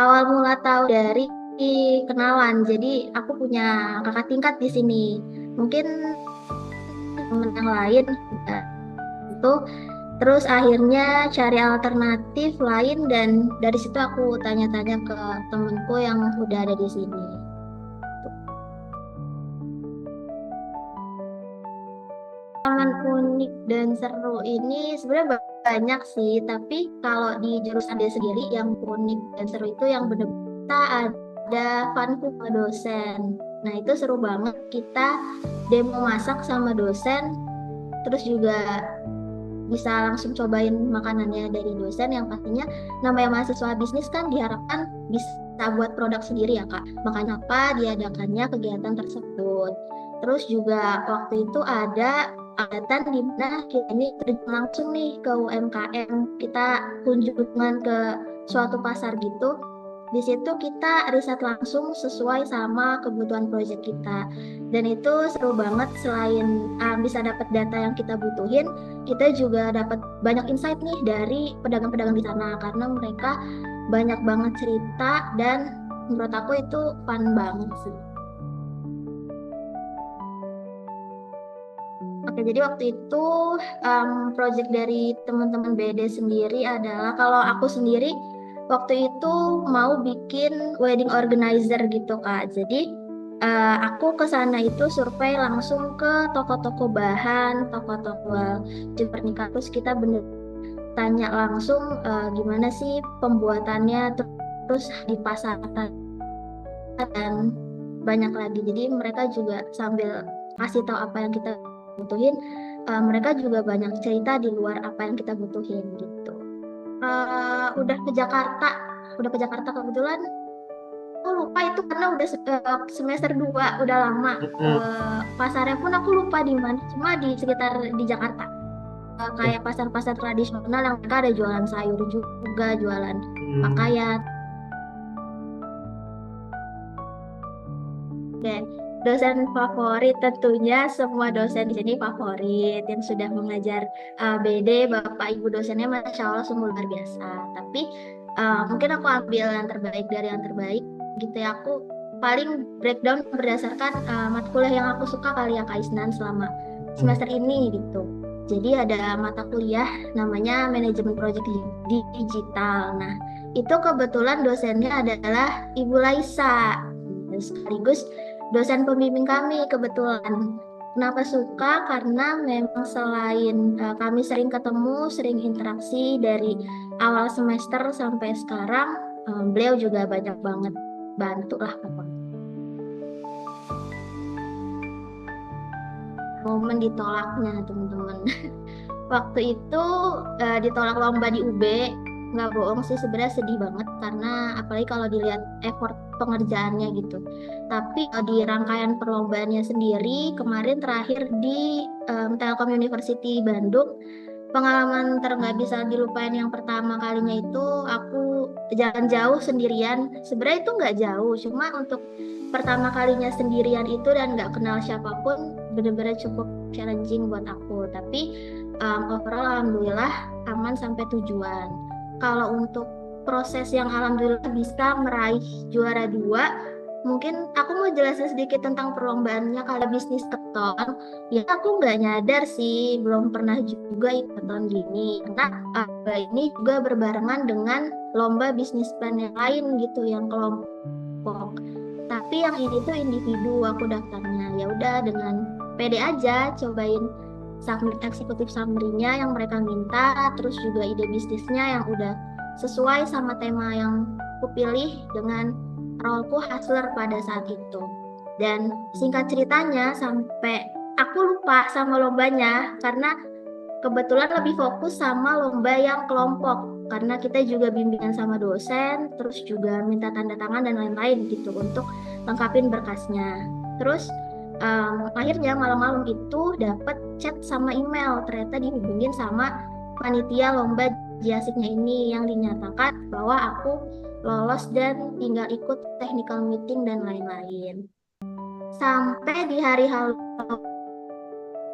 awal mula tahu dari kenalan. Jadi aku punya kakak tingkat di sini. Mungkin temen yang lain itu terus akhirnya cari alternatif lain dan dari situ aku tanya-tanya ke temenku yang udah ada di sini. Pengalaman unik dan seru ini sebenarnya banyak sih, tapi kalau di jurusan dia sendiri yang unik dan seru itu yang benar-benar kita ada fun sama dosen. Nah itu seru banget, kita demo masak sama dosen, terus juga bisa langsung cobain makanannya dari dosen yang pastinya namanya mahasiswa bisnis kan diharapkan bisa buat produk sendiri ya Kak. Makanya apa diadakannya kegiatan tersebut. Terus juga waktu itu ada kegiatan di mana kita ini terjun langsung nih ke UMKM. Kita kunjungan ke suatu pasar gitu. Di situ kita riset langsung sesuai sama kebutuhan proyek kita. Dan itu seru banget selain bisa dapat data yang kita butuhin, kita juga dapat banyak insight nih dari pedagang-pedagang di sana karena mereka banyak banget cerita dan menurut aku itu fun banget sih. Oke, jadi waktu itu project dari teman-teman BD sendiri adalah kalau aku sendiri waktu itu mau bikin wedding organizer gitu Kak. Jadi aku ke sana itu survei langsung ke toko-toko bahan, toko-toko pernikahan. Terus kita bener tanya langsung gimana sih pembuatannya, terus dipasarkan dan banyak lagi. Jadi mereka juga sambil kasih tahu apa yang kita butuhin, mereka juga banyak cerita di luar apa yang kita butuhin gitu. Udah ke Jakarta, kebetulan. Aku lupa itu karena udah semester 2 udah lama. Mm-mm. Pasarnya pun aku lupa di mana, cuma di sekitar di Jakarta. Eh, Kayak pasar-pasar tradisional yang mereka ada jualan sayur juga, jualan hmm. pakaian. Dan dosen favorit tentunya semua dosen di sini favorit yang sudah mengajar BD, Bapak Ibu dosennya Masya Allah sungguh luar biasa. Tapi mungkin aku ambil yang terbaik dari yang terbaik gitu ya. Aku paling breakdown berdasarkan mata kuliah yang aku suka kali ya Kak Isnan selama Hmm. semester ini gitu. Jadi ada mata kuliah namanya manajemen project digital. Nah, itu kebetulan dosennya adalah Ibu Laisa. Dan sekaligus dosen pembimbing kami kebetulan. Kenapa suka? Karena memang selain kami sering ketemu, sering interaksi dari awal semester sampai sekarang, beliau juga banyak banget bantu lah pokoknya. Momen ditolaknya teman-teman. Waktu itu ditolak lomba di UB, nggak bohong sih sebenarnya sedih banget karena apalagi kalau dilihat effort pengerjaannya gitu. Tapi di rangkaian perlombaannya sendiri kemarin terakhir di Telkom University Bandung, pengalaman nggak bisa dilupain yang pertama kalinya itu aku jalan jauh sendirian. Sebenarnya itu nggak jauh, cuma untuk pertama kalinya sendirian itu dan nggak kenal siapapun bener-bener cukup challenging buat aku. Tapi overall alhamdulillah aman sampai tujuan. Kalau untuk proses yang alhamdulillah bisa meraih juara 2, mungkin aku mau jelasin sedikit tentang perlombaannya. Kalau bisnis keton, ya aku nggak nyadar sih, belum pernah juga ikut keton gini. Karena ini juga berbarengan dengan lomba bisnis plan yang lain gitu, yang kelompok. Tapi yang ini tuh individu aku daftarnya. Ya udah dengan pede aja cobain submit eksekutif summary-nya yang mereka minta, terus juga ide bisnisnya yang udah sesuai sama tema yang aku pilih dengan roleku hustler pada saat itu. Dan singkat ceritanya sampai aku lupa sama lombanya karena kebetulan lebih fokus sama lomba yang kelompok karena kita juga bimbingan sama dosen, terus juga minta tanda tangan dan lain-lain gitu untuk lengkapin berkasnya. Terus akhirnya malam-malam itu dapat chat sama email, ternyata dihubungin sama panitia lomba jiasiknya ini yang dinyatakan bahwa aku lolos dan tinggal ikut technical meeting dan lain-lain. Sampai di hari hal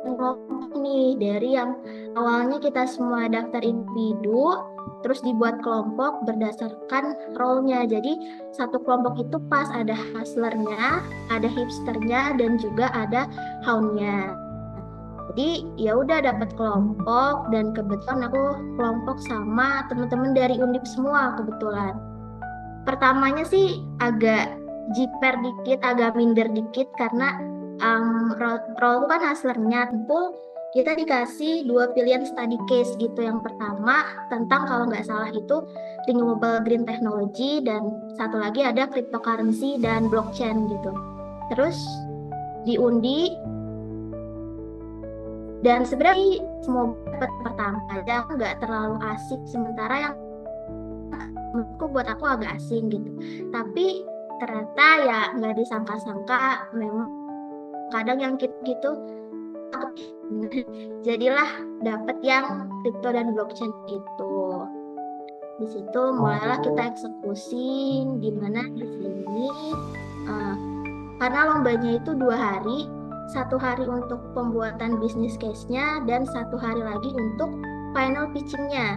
kelompok nih, dari yang awalnya kita semua daftar individu, terus dibuat kelompok berdasarkan role-nya. Jadi satu kelompok itu pas ada hustlernya, ada hipsternya, dan juga ada hound-nya. Jadi ya udah dapat kelompok, dan kebetulan aku kelompok sama teman-teman dari Undip semua kebetulan. Pertamanya sih agak jiper dikit, agak minder dikit karena role itu kan hustlernya. Tuh kita dikasih dua pilihan study case gitu. Yang pertama tentang kalau nggak salah itu renewable green technology, dan satu lagi ada cryptocurrency dan blockchain gitu. Terus diundi, dan sebenarnya semua dapat pertama aja, aku nggak terlalu asik, sementara yang menurutku buat aku agak asing gitu. Tapi ternyata ya nggak disangka-sangka, memang kadang yang gitu jadilah dapet yang crypto dan blockchain itu. Di situ mulailah kita eksekusi, di mana di sini uh, karena lombanya itu 2 hari, 1 hari untuk pembuatan bisnis case-nya dan 1 hari lagi untuk final pitching-nya.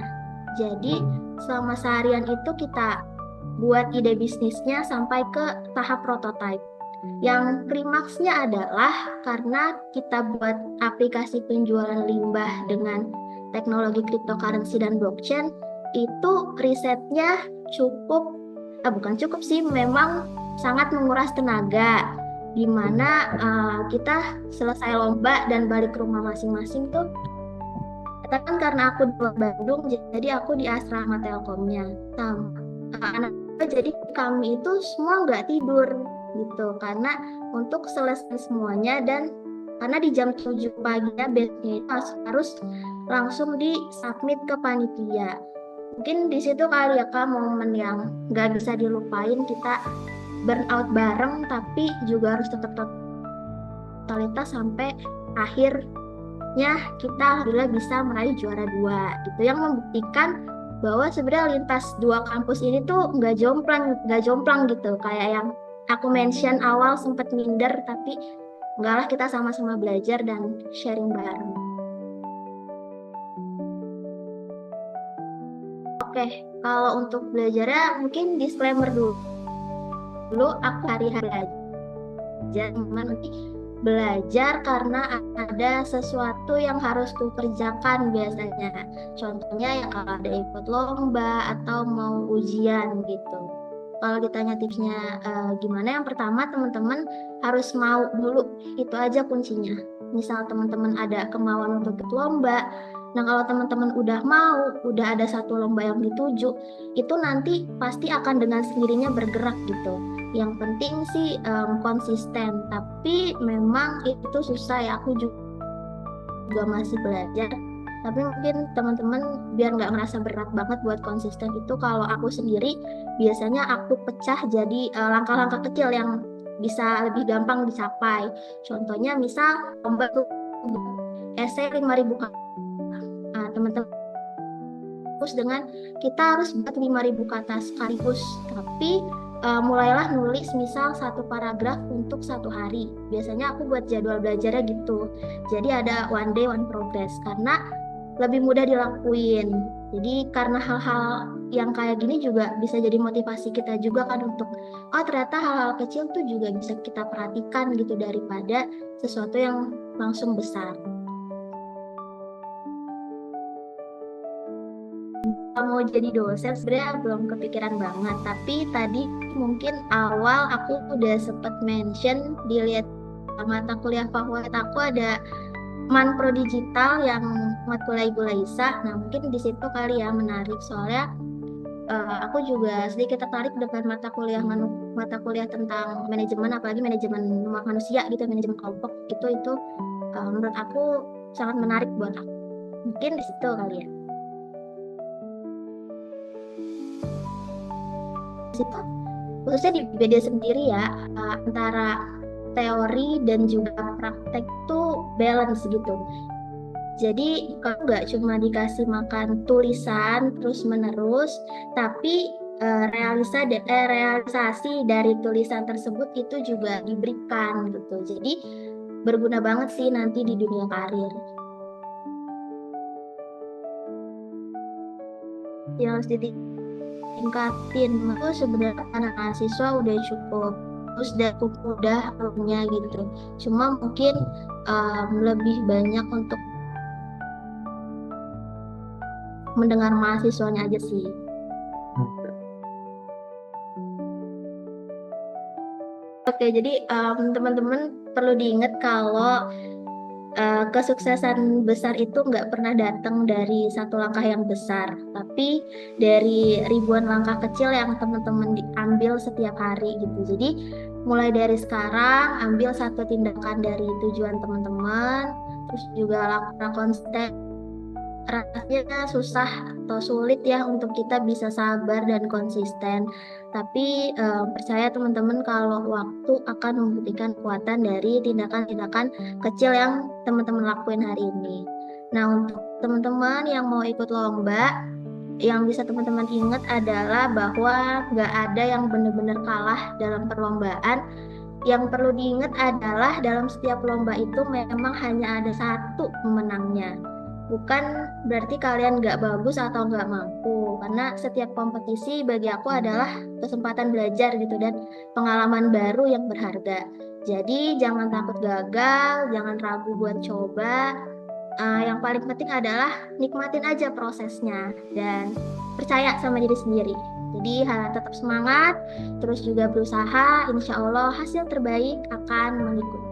Jadi selama seharian itu kita buat ide bisnisnya sampai ke tahap prototype. Yang klimaksnya adalah karena kita buat aplikasi penjualan limbah dengan teknologi cryptocurrency dan blockchain, itu risetnya bukan cukup sih, memang sangat menguras tenaga, di mana kita selesai lomba dan balik ke rumah masing-masing tuh. Kan karena aku di Bandung, jadi aku di asrama Telkomnya sama anak. Jadi kami itu semua nggak tidur gitu, karena untuk selesai semuanya, dan karena di jam 7 pagi ya besoknya itu harus langsung di submit ke panitia. Mungkin di situ kali ya Kak momen yang nggak bisa dilupain, kita burn out bareng tapi juga harus tetap totalitas sampai akhirnya kita alhamdulillah bisa meraih juara 2 gitu, yang membuktikan bahwa sebenarnya lintas 2 kampus ini tuh nggak jomplang gitu, kayak yang aku mention awal sempat minder, tapi enggak lah, kita sama-sama belajar dan sharing bareng. Oke, kalau untuk belajarnya mungkin disclaimer dulu aku hari-hari belajar, nanti belajar karena ada sesuatu yang harus kukerjakan biasanya. Contohnya ya kalau ada ikut lomba atau mau ujian gitu. Kalau ditanya tipsnya gimana, yang pertama teman-teman harus mau dulu, itu aja kuncinya. Misal teman-teman ada kemauan untuk ikut lomba, nah kalau teman-teman udah mau, udah ada satu lomba yang dituju, itu nanti pasti akan dengan sendirinya bergerak gitu. Yang penting sih konsisten, tapi memang itu susah ya, aku juga masih belajar. Tapi mungkin teman-teman biar nggak ngerasa berat banget buat konsisten itu, kalau aku sendiri biasanya aku pecah jadi langkah-langkah kecil yang bisa lebih gampang dicapai. Contohnya misal lomba tuh esai 5.000 kata, teman-teman terus dengan kita harus buat 5.000 kata sekaligus, tapi mulailah nulis misal satu paragraf untuk 1 hari. Biasanya aku buat jadwal belajarnya gitu, jadi ada one day one progress karena lebih mudah dilakuin. Jadi karena hal-hal yang kayak gini juga bisa jadi motivasi kita juga kan, untuk ternyata hal-hal kecil tuh juga bisa kita perhatikan gitu, daripada sesuatu yang langsung besar. Mau jadi dosen sebenarnya belum kepikiran banget, tapi tadi mungkin awal aku udah sempet mention, dilihat mata kuliah favorit aku ada Manpro Digital yang matkul Ibu Laisa. Nah mungkin di situ kali ya menarik, soalnya aku juga sedikit tertarik dengan mata kuliah tentang manajemen, apalagi manajemen manusia gitu, manajemen kelompok gitu. Itu menurut aku sangat menarik buat aku. Mungkin di situ kali ya. Khususnya di BD sendiri ya, antara teori dan juga praktek tuh balance gitu. Jadi kalau nggak cuma dikasih makan tulisan terus menerus, tapi realisasi dari tulisan tersebut itu juga diberikan gitu. Jadi berguna banget sih nanti di dunia karir. Yang harus ditingkatin itu sebenarnya anak mahasiswa udah cukup terus dan cukup mudah punya gitu. Cuma mungkin lebih banyak untuk mendengar mahasiswanya aja sih. Oke, jadi teman-teman perlu diingat kalau kesuksesan besar itu nggak pernah datang dari satu langkah yang besar, tapi dari ribuan langkah kecil yang teman-teman diambil setiap hari gitu. Jadi mulai dari sekarang ambil satu tindakan dari tujuan teman-teman, terus juga lakukan konsisten. Rasanya susah atau sulit ya untuk kita bisa sabar dan konsisten. Tapi percaya teman-teman kalau waktu akan membuktikan kekuatan dari tindakan-tindakan kecil yang teman-teman lakuin hari ini. Nah, untuk teman-teman yang mau ikut lomba, yang bisa teman-teman ingat adalah bahwa nggak ada yang benar-benar kalah dalam perlombaan. Yang perlu diingat adalah dalam setiap lomba itu memang hanya ada satu pemenangnya. Bukan berarti kalian nggak bagus atau nggak mampu, karena setiap kompetisi bagi aku adalah kesempatan belajar gitu dan pengalaman baru yang berharga. Jadi jangan takut gagal, jangan ragu buat coba. Yang paling penting adalah nikmatin aja prosesnya dan percaya sama diri sendiri. Jadi tetap semangat, terus juga berusaha, insya Allah hasil terbaik akan mengikuti.